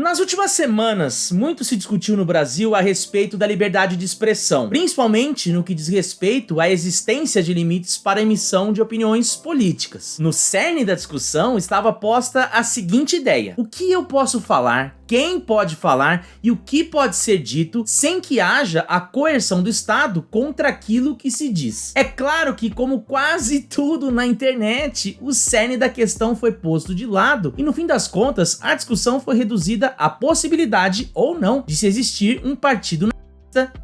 Nas últimas semanas, muito se discutiu no Brasil a respeito da liberdade de expressão, principalmente no que diz respeito à existência de limites para a emissão de opiniões políticas. No cerne da discussão estava posta a seguinte ideia: o que eu posso falar, quem pode falar e o que pode ser dito sem que haja a coerção do Estado contra aquilo que se diz. É claro que, como quase tudo na internet, o cerne da questão foi posto de lado e, no fim das contas, a discussão foi reduzida à possibilidade ou não de se existir um partido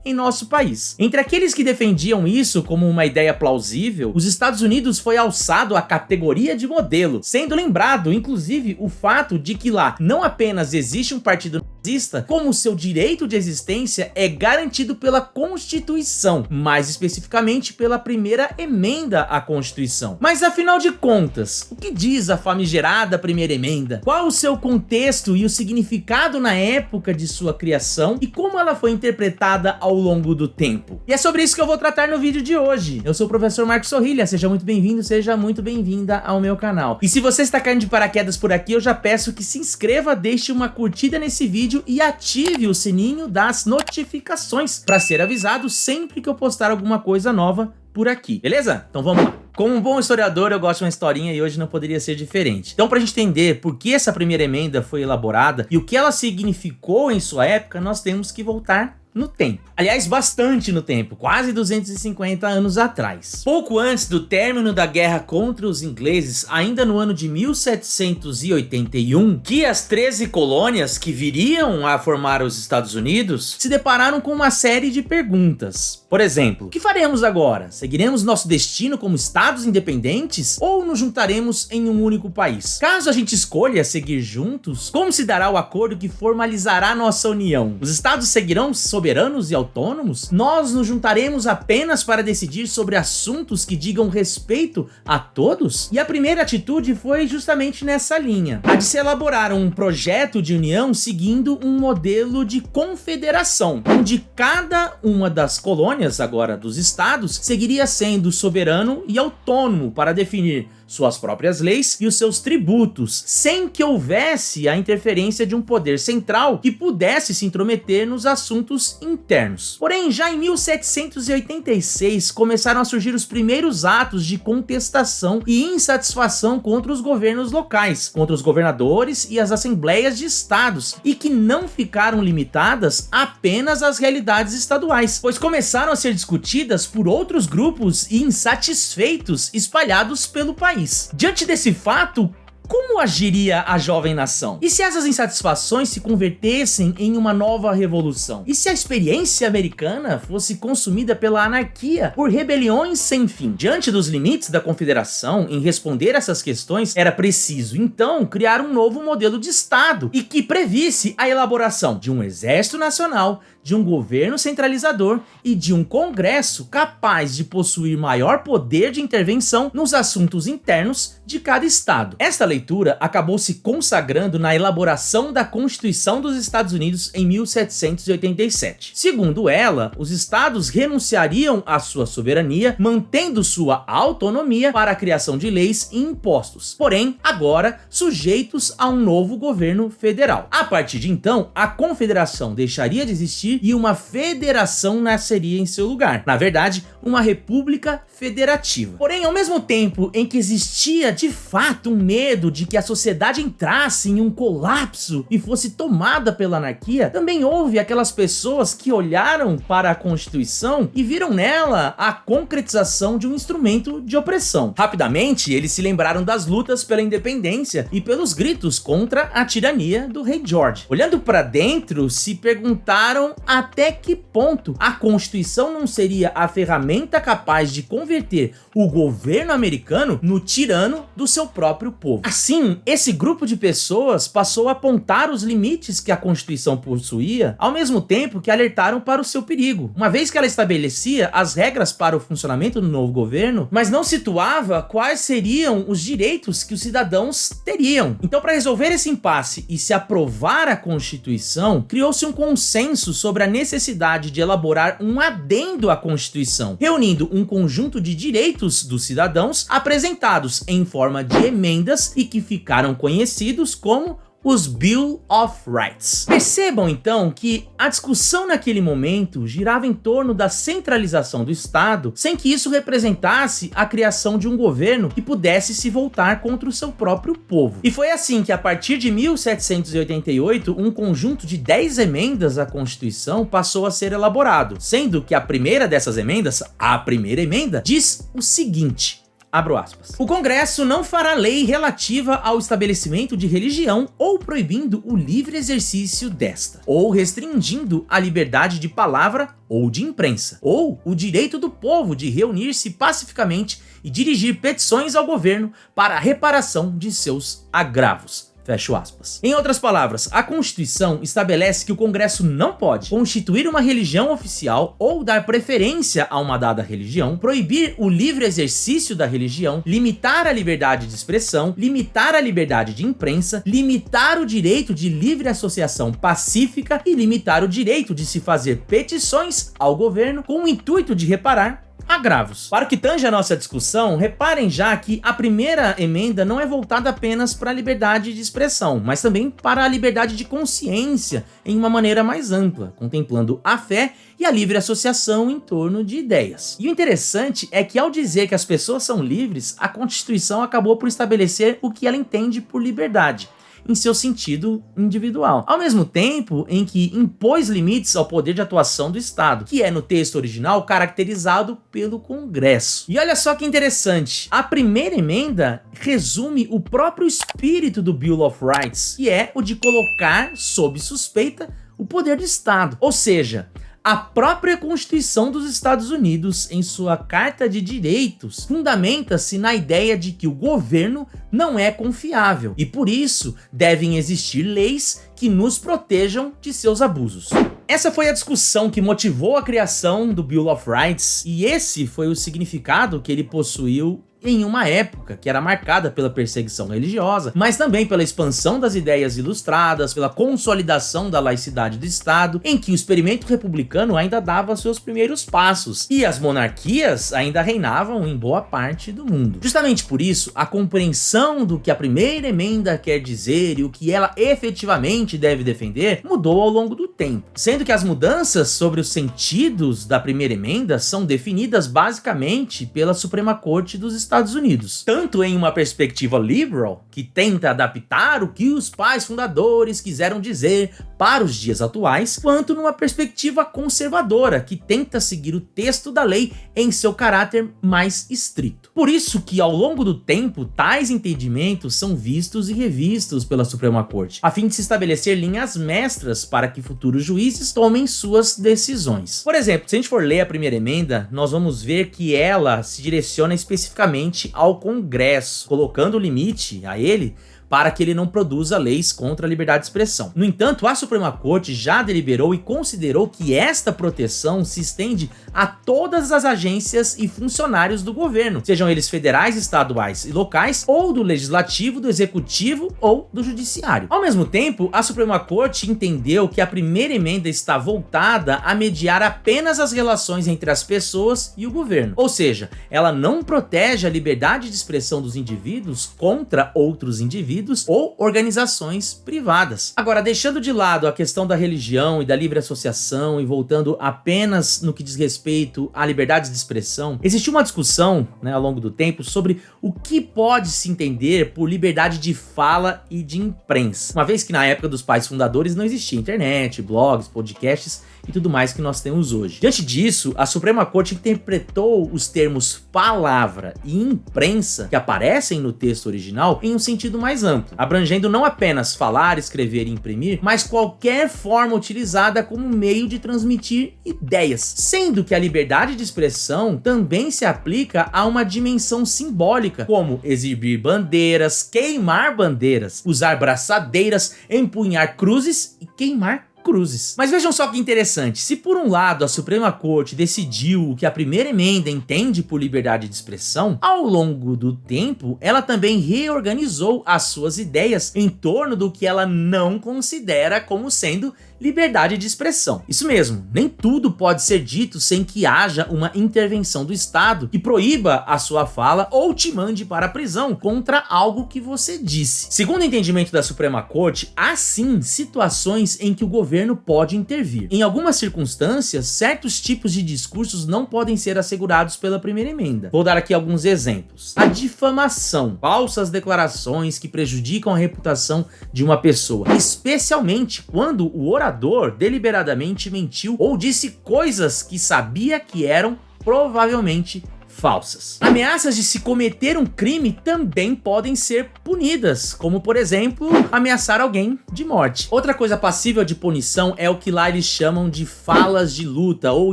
em nosso país. Entre aqueles que defendiam isso como uma ideia plausível, os Estados Unidos foi alçado à categoria de modelo, sendo lembrado, inclusive, o fato de que lá não apenas existe um partido nazista, como seu direito de existência é garantido pela Constituição, mais especificamente pela primeira emenda à Constituição. Mas afinal de contas, o que diz a famigerada primeira emenda? Qual o seu contexto e o significado na época de sua criação e como ela foi interpretada ao longo do tempo? E é sobre isso que eu vou tratar no vídeo de hoje. Eu sou o professor Marcos Sorrilha, seja muito bem-vindo, seja muito bem-vinda ao meu canal. E se você está caindo de paraquedas por aqui, eu já peço que se inscreva, deixe uma curtida nesse vídeo e ative o sininho das notificações para ser avisado sempre que eu postar alguma coisa nova por aqui, beleza? Então vamos lá. Como um bom historiador, eu gosto de uma historinha e hoje não poderia ser diferente. Então, pra gente entender por que essa primeira emenda foi elaborada e o que ela significou em sua época, nós temos que voltar no tempo. Aliás, bastante no tempo, quase 250 anos atrás. Pouco antes do término da guerra contra os ingleses, ainda no ano de 1781, que as 13 colônias que viriam a formar os Estados Unidos se depararam com uma série de perguntas. Por exemplo, o que faremos agora? Seguiremos nosso destino como estados independentes ou nos juntaremos em um único país? Caso a gente escolha seguir juntos, como se dará o acordo que formalizará nossa união? Os estados seguirão soberanos e autônomos? Nós nos juntaremos apenas para decidir sobre assuntos que digam respeito a todos? E a primeira atitude foi justamente nessa linha, a de se elaborar um projeto de união seguindo um modelo de confederação, onde cada uma das colônias, agora dos estados, seguiria sendo soberano e autônomo para definir suas próprias leis e os seus tributos, sem que houvesse a interferência de um poder central que pudesse se intrometer nos assuntos internos. Porém, já em 1786 começaram a surgir os primeiros atos de contestação e insatisfação contra os governos locais, contra os governadores e as assembleias de estados, e que não ficaram limitadas apenas às realidades estaduais, pois começaram a ser discutidas por outros grupos e insatisfeitos espalhados pelo país. Diante desse fato, como agiria a jovem nação? E se essas insatisfações se convertessem em uma nova revolução? E se a experiência americana fosse consumida pela anarquia, por rebeliões sem fim? Diante dos limites da confederação, em responder a essas questões, era preciso, então, criar um novo modelo de Estado e que previsse a elaboração de um exército nacional, de um governo centralizador e de um Congresso capaz de possuir maior poder de intervenção nos assuntos internos de cada estado. Esta leitura acabou se consagrando na elaboração da Constituição dos Estados Unidos em 1787. Segundo ela, os estados renunciariam à sua soberania, mantendo sua autonomia para a criação de leis e impostos, porém, agora sujeitos a um novo governo federal. A partir de então, a confederação deixaria de existir e uma federação nasceria em seu lugar. Na verdade, uma república federativa. Porém, ao mesmo tempo em que existia de fato um medo de que a sociedade entrasse em um colapso e fosse tomada pela anarquia, também houve aquelas pessoas que olharam para a Constituição e viram nela a concretização de um instrumento de opressão. Rapidamente, eles se lembraram das lutas pela independência e pelos gritos contra a tirania do rei George. Olhando para dentro, se perguntaram até que ponto a Constituição não seria a ferramenta capaz de converter o governo americano no tirano do seu próprio povo. Assim, esse grupo de pessoas passou a apontar os limites que a Constituição possuía, ao mesmo tempo que alertaram para o seu perigo, uma vez que ela estabelecia as regras para o funcionamento do novo governo, mas não situava quais seriam os direitos que os cidadãos teriam. Então, para resolver esse impasse e se aprovar a Constituição, criou-se um consenso sobre a necessidade de elaborar um adendo à Constituição, reunindo um conjunto de direitos dos cidadãos apresentados em forma de emendas e que ficaram conhecidos como os Bill of Rights. Percebam então que a discussão naquele momento girava em torno da centralização do Estado, sem que isso representasse a criação de um governo que pudesse se voltar contra o seu próprio povo. E foi assim que, a partir de 1788, um conjunto de 10 emendas à Constituição passou a ser elaborado, sendo que a primeira dessas emendas, a primeira emenda, diz o seguinte: abro aspas. O Congresso não fará lei relativa ao estabelecimento de religião ou proibindo o livre exercício desta, ou restringindo a liberdade de palavra ou de imprensa, ou o direito do povo de reunir-se pacificamente e dirigir petições ao governo para a reparação de seus agravos. Fecho aspas. Em outras palavras, a Constituição estabelece que o Congresso não pode constituir uma religião oficial ou dar preferência a uma dada religião, proibir o livre exercício da religião, limitar a liberdade de expressão, limitar a liberdade de imprensa, limitar o direito de livre associação pacífica e limitar o direito de se fazer petições ao governo com o intuito de reparar agravos. Para o que tange a nossa discussão, reparem já que a primeira emenda não é voltada apenas para a liberdade de expressão, mas também para a liberdade de consciência em uma maneira mais ampla, contemplando a fé e a livre associação em torno de ideias. E o interessante é que, ao dizer que as pessoas são livres, a Constituição acabou por estabelecer o que ela entende por liberdade, em seu sentido individual, ao mesmo tempo em que impôs limites ao poder de atuação do Estado, que é no texto original caracterizado pelo Congresso. E olha só que interessante, a primeira emenda resume o próprio espírito do Bill of Rights, que é o de colocar sob suspeita o poder do Estado, ou seja, a própria Constituição dos Estados Unidos, em sua Carta de Direitos, fundamenta-se na ideia de que o governo não é confiável e, por isso, devem existir leis que nos protejam de seus abusos. Essa foi a discussão que motivou a criação do Bill of Rights, e esse foi o significado que ele possuiu em uma época que era marcada pela perseguição religiosa, mas também pela expansão das ideias ilustradas, pela consolidação da laicidade do Estado, em que o experimento republicano ainda dava seus primeiros passos e as monarquias ainda reinavam em boa parte do mundo. Justamente por isso, a compreensão do que a primeira emenda quer dizer e o que ela efetivamente deve defender mudou ao longo do tempo, sendo que as mudanças sobre os sentidos da primeira emenda são definidas basicamente pela Suprema Corte dos Estados Unidos, tanto em uma perspectiva liberal, que tenta adaptar o que os pais fundadores quiseram dizer para os dias atuais, quanto numa perspectiva conservadora, que tenta seguir o texto da lei em seu caráter mais estrito. Por isso que, ao longo do tempo, tais entendimentos são vistos e revistos pela Suprema Corte, a fim de se estabelecer linhas mestras para que futuros juízes tomem suas decisões. Por exemplo, se a gente for ler a primeira emenda, nós vamos ver que ela se direciona especificamente ao Congresso, colocando limite a ele para que ele não produza leis contra a liberdade de expressão. No entanto, a Suprema Corte já deliberou e considerou que esta proteção se estende a todas as agências e funcionários do governo, sejam eles federais, estaduais e locais, ou do legislativo, do executivo ou do judiciário. Ao mesmo tempo, a Suprema Corte entendeu que a primeira emenda está voltada a mediar apenas as relações entre as pessoas e o governo, ou seja, ela não protege a liberdade de expressão dos indivíduos contra outros indivíduos ou organizações privadas. Agora, deixando de lado a questão da religião e da livre associação e voltando apenas no que diz respeito à liberdade de expressão, existiu uma discussão, ao longo do tempo sobre o que pode se entender por liberdade de fala e de imprensa, uma vez que na época dos pais fundadores não existia internet, blogs, podcasts e tudo mais que nós temos hoje. Diante disso, a Suprema Corte interpretou os termos palavra e imprensa que aparecem no texto original em um sentido mais amplo, abrangendo não apenas falar, escrever e imprimir, mas qualquer forma utilizada como meio de transmitir ideias, sendo que a liberdade de expressão também se aplica a uma dimensão simbólica, como exibir bandeiras, queimar bandeiras, usar braçadeiras, empunhar cruzes e queimar cruzes. Mas vejam só que interessante, se por um lado a Suprema Corte decidiu o que a primeira emenda entende por liberdade de expressão, ao longo do tempo ela também reorganizou as suas ideias em torno do que ela não considera como sendo liberdade de expressão. Isso mesmo, nem tudo pode ser dito sem que haja uma intervenção do Estado que proíba a sua fala ou te mande para a prisão contra algo que você disse. Segundo o entendimento da Suprema Corte, há sim situações em que o governo pode intervir. Em algumas circunstâncias, certos tipos de discursos não podem ser assegurados pela primeira emenda. Vou dar aqui alguns exemplos. A difamação, falsas declarações que prejudicam a reputação de uma pessoa, especialmente quando o orador deliberadamente mentiu ou disse coisas que sabia que eram provavelmente falsas. Ameaças de se cometer um crime também podem ser punidas, como por exemplo, ameaçar alguém de morte. Outra coisa passível de punição é o que lá eles chamam de falas de luta ou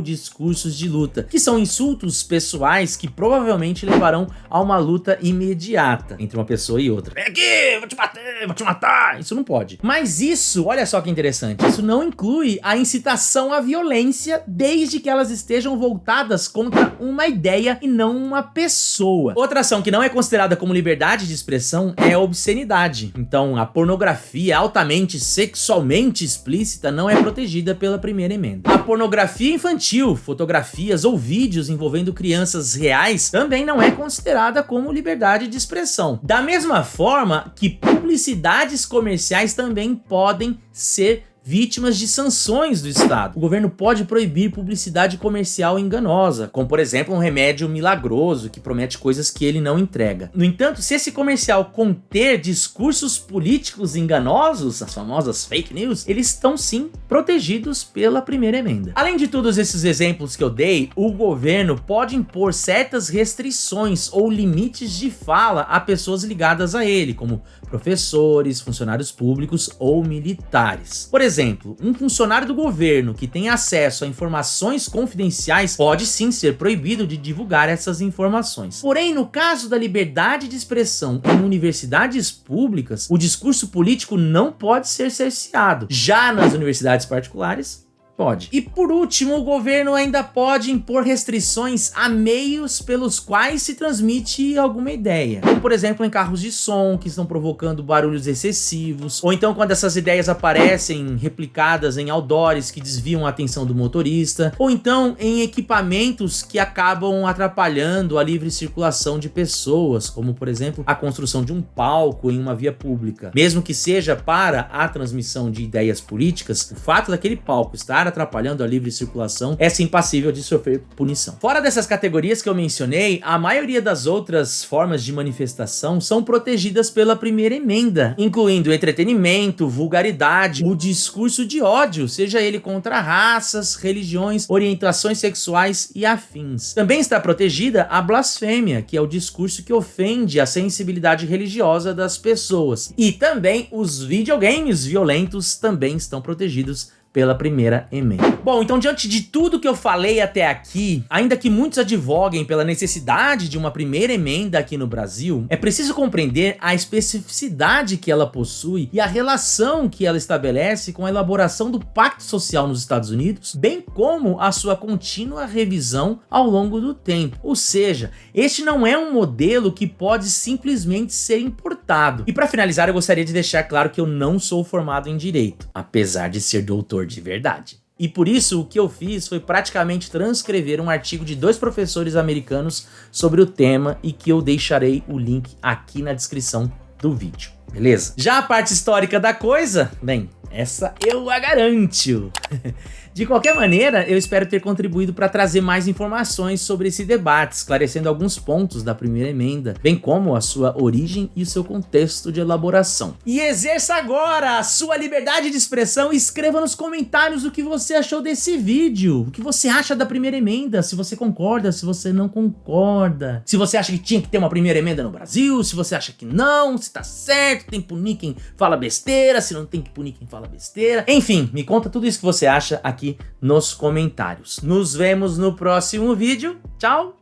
discursos de luta, que são insultos pessoais que provavelmente levarão a uma luta imediata entre uma pessoa e outra. Vem aqui, vou te bater, vou te matar. Isso não pode. Mas isso, olha só que interessante, isso não inclui a incitação à violência, desde que elas estejam voltadas contra uma ideia e não uma pessoa. Outra ação que não é considerada como liberdade de expressão é a obscenidade. Então, a pornografia altamente sexualmente explícita não é protegida pela primeira emenda. A pornografia infantil, fotografias ou vídeos envolvendo crianças reais, também não é considerada como liberdade de expressão. Da mesma forma que publicidades comerciais também podem ser vítimas de sanções do Estado. O governo pode proibir publicidade comercial enganosa, como por exemplo um remédio milagroso que promete coisas que ele não entrega. No entanto, se esse comercial conter discursos políticos enganosos, as famosas fake news, eles estão sim protegidos pela primeira emenda. Além de todos esses exemplos que eu dei, o governo pode impor certas restrições ou limites de fala a pessoas ligadas a ele, como professores, funcionários públicos ou militares. Por exemplo, um funcionário do governo que tem acesso a informações confidenciais pode sim ser proibido de divulgar essas informações. Porém, no caso da liberdade de expressão em universidades públicas, o discurso político não pode ser cerceado. Já nas universidades particulares, pode. E por último, o governo ainda pode impor restrições a meios pelos quais se transmite alguma ideia. Como por exemplo em carros de som que estão provocando barulhos excessivos, ou então quando essas ideias aparecem replicadas em outdoors que desviam a atenção do motorista, ou então em equipamentos que acabam atrapalhando a livre circulação de pessoas, como por exemplo a construção de um palco em uma via pública. Mesmo que seja para a transmissão de ideias políticas, o fato daquele palco estar atrapalhando a livre circulação é sim passível de sofrer punição. Fora dessas categorias que eu mencionei, a maioria das outras formas de manifestação são protegidas pela primeira emenda, incluindo entretenimento, vulgaridade, o discurso de ódio, seja ele contra raças, religiões, orientações sexuais e afins. Também está protegida a blasfêmia, que é o discurso que ofende a sensibilidade religiosa das pessoas. E também os videogames violentos também estão protegidos pela primeira emenda. Bom, então diante de tudo que eu falei até aqui, ainda que muitos advoguem pela necessidade de uma primeira emenda aqui no Brasil, é preciso compreender a especificidade que ela possui e a relação que ela estabelece com a elaboração do Pacto Social nos Estados Unidos, bem como a sua contínua revisão ao longo do tempo. Ou seja, este não é um modelo que pode simplesmente ser importado. E para finalizar, eu gostaria de deixar claro que eu não sou formado em Direito, apesar de ser doutor de verdade. E por isso o que eu fiz foi praticamente transcrever um artigo de 2 professores americanos sobre o tema e que eu deixarei o link aqui na descrição do vídeo, beleza? Já a parte histórica da coisa, bem, essa eu a garanto. De qualquer maneira, eu espero ter contribuído para trazer mais informações sobre esse debate, esclarecendo alguns pontos da primeira emenda, bem como a sua origem e o seu contexto de elaboração. E exerça agora a sua liberdade de expressão e escreva nos comentários o que você achou desse vídeo, o que você acha da primeira emenda, se você concorda, se você não concorda, se você acha que tinha que ter uma primeira emenda no Brasil, se você acha que não, se tá certo, tem que punir quem fala besteira, se não tem que punir quem fala besteira. Enfim, me conta tudo isso que você acha aqui nos comentários. Nos vemos no próximo vídeo. Tchau!